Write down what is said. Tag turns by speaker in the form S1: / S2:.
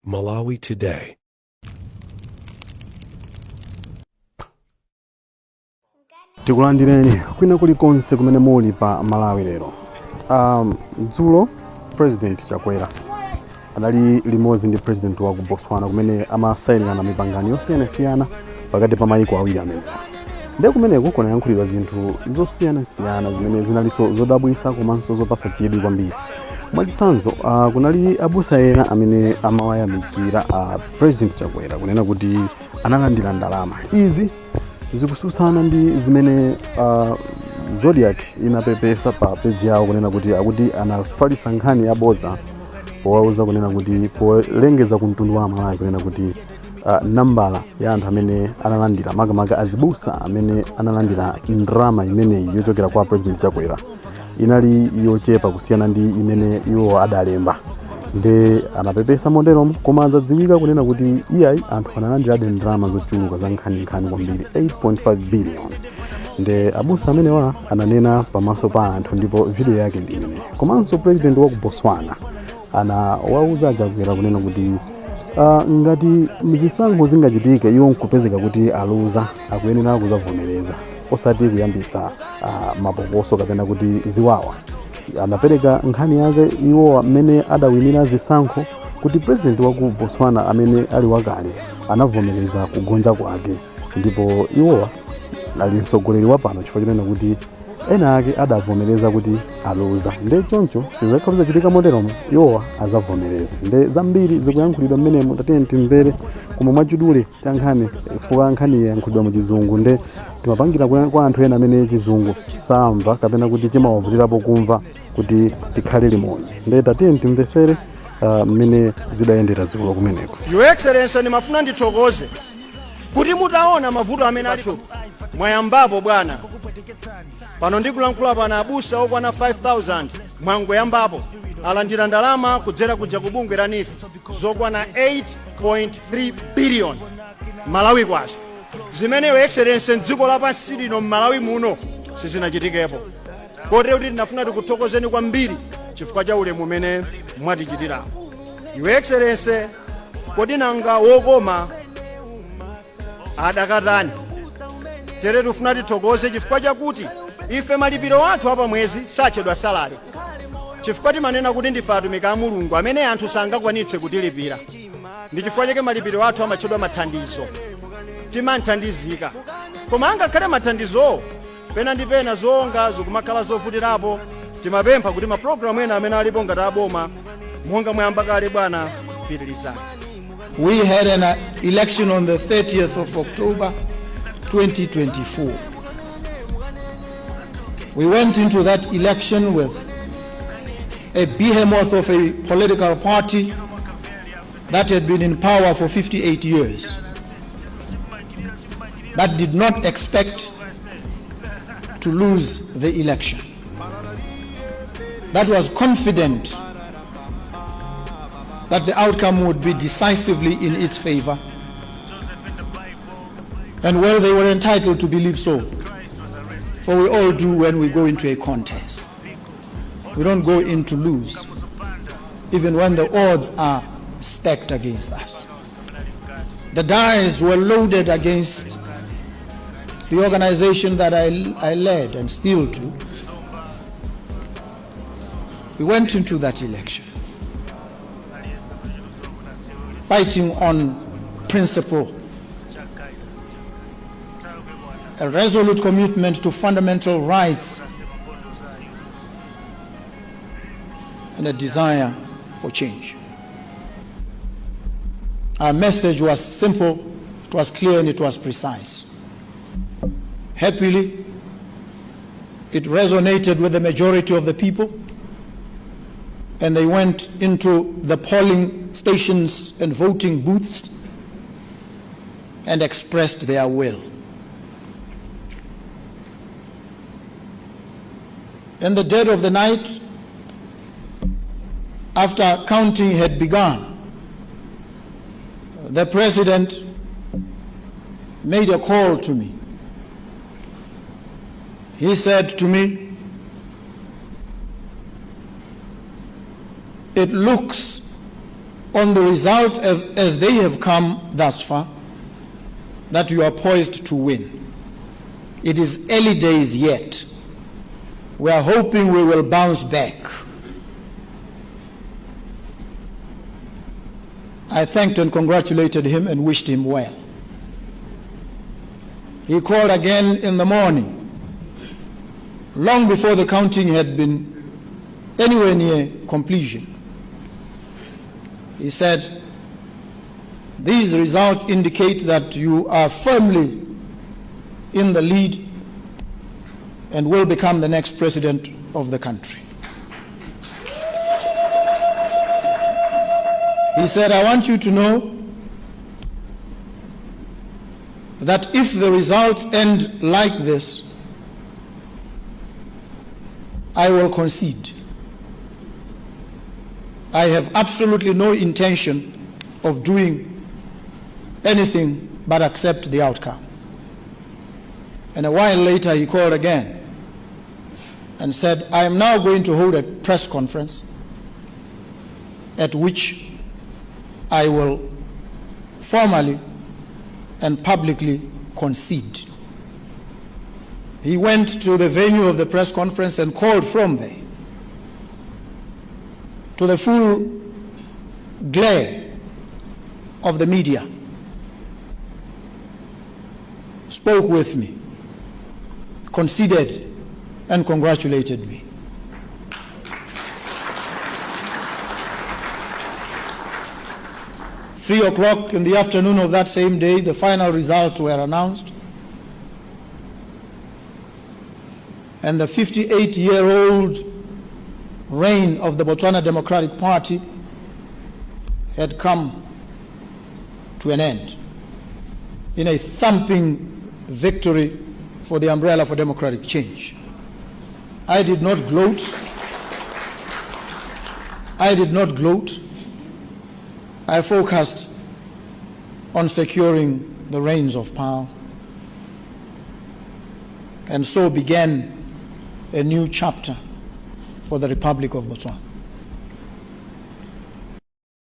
S1: Malawi today.
S2: Tikulandireni kwina kulikonse kumene muli pa Malawi lero. Dzulo President Kwachakwera anali limodzi ndi President Waku Botswana kumene amasayinirana mipangano yosiyanasiyana pakati pa mayiko awiri amenewa. Ndiye kumeneko kunayankhulidwa zinthu zosiyanasiyana zimene zinalinso zodabwitsa komanso zopatsa chidwi kwambiri. Mwachitsanzo kunali abusa ena amene amawayamikira President Kwachakwera kunena kuti analandira ndalama. Izi zikusutsana ndi zimene Zodiac inapepesa pa page yawo kunena kuti anafalitsa nkhani yabodza powauza kunena kuti polengeza ku mtundu wa Malawi kunena kuti nambala ya anthu amene analandira makamaka azibusa amene analandira ndalama imeneyi yochokera kwa President Kwachakwera inali yochepa kusiyana ndi imene iwo adalemba. Nde anapepesa modelo koma adzadziwika kunena kuti iyayi anthu analandiradi ndalama zochuluka za nkhani kwambiri 8.5 billion. Nde abusa amenewa ananena pamaso pa anthu ndipo video yake ndi imene. Komanso President Waku Botswana anawauza Kwachakwera kunena kuti ngati zisankho zingachitike iwo nkupezeka kuti aluza akuyenera kuzavomereza osati kuyambisa mapokoso kapena kuti ziwawa. Anapereka nkhani yake iwo amene adawinira zisankho kuti President Waku Botswana amene ali wakale anavomereza kugonja kwake ndipo iwo ali mtsogoleri wa pano chifukwa chinena kuti ena ake adavomereza kuti aluza. Nde choncho zizakhala zachitika moteromo iwo azavomereza. Nde zambiri zikuyankhulidwa mmenemo tatiyeni timvere koma mwachidule cha nkhani fuka nkhani yayankhulidwa mu Chizungu. Nde timapangira kwa anthu ena amene Chizungu samva kapena kuti chimawavutirapo kumva kuti tikhale limodzi. Nde tatiyeni timvesere mmene zidayendera dzulo kumeneko.
S3: Your Excellency nimafuna ndithokoze kuti mutaona mavuto amene athu mwayambapo bwana. Pano ndikulankhula pana abusa okwana 5000 mwangoyambapo alandira ndalama kudzera kuja kubungwe la NIF zokwana 8.3 billion Malawi kwacha. Zimene Your Excellency mdziko lapansi lino Malawi muno sizinachitikepo. Kotero kuti tinafuna tikuthokozeni kwambiri chifukwa cha ulemu umene mwatichitira. Your Excellency kodi nanga wokoma adakatani. Tere tufuna tithokoze chifukwa chakuti ife malipiro athu apa mwezi sachedwa salary. Chifukwa timanena kuti ndife atumiki a Mulungu amene anthu sangakwanitse kutilipira. Ndi chifukwa chake malipiro athu amachedwa mathandizo. Timanthandizika. Koma angakhale mathandizo pena ndi pena zonga zikumakhala zovutirapo timapempha kuti maprogramu ena amene alipo ngati aboma monga mwayamba kale bwana pitirizani.
S4: We had an election on the 30th of October 2024. We went into that election with a behemoth of a political party that had been in power for 58 years, that did not expect to lose the election, that was confident that the outcome would be decisively in its favor, and well, they were entitled to believe so, for we all do when we go into a contest. We don't go in to lose, even when the odds are stacked against us. The dice were loaded against the organization that I led and still do. We went into that election fighting on principle, a resolute commitment to fundamental rights, and a desire for change. Our message was simple, it was clear, and it was precise. Happily, it resonated with the majority of the people, and they went into the polling stations and voting booths and expressed their will. In the dead of the night, after counting had begun, the president made a call to me. He said to me, "It looks on the results as they have come thus far, that you are poised to win. It is early days yet. We are hoping we will bounce back. I thanked and congratulated him and wished him well. He called again in the morning, long before the counting had been anywhere near completion. He said, these results indicate that you are firmly in the lead and will become the next president of the country. He said, I want you to know that if the results end like this, I will concede. I have absolutely no intention of doing anything but accept the outcome. And a while later he called again and said, I am now going to hold a press conference at which I will formally and publicly concede. He went to the venue of the press conference and called from there to the full glare of the media, spoke with me, conceded and congratulated me. At 3 o'clock in the afternoon of that same day, the final results were announced, and the 58-year-old reign of the Botswana Democratic Party had come to an end in a thumping victory for the umbrella for democratic change. I did not gloat. I did not gloat. I focused on securing the reins of power, and so began a new chapter for the Republic of Botswana.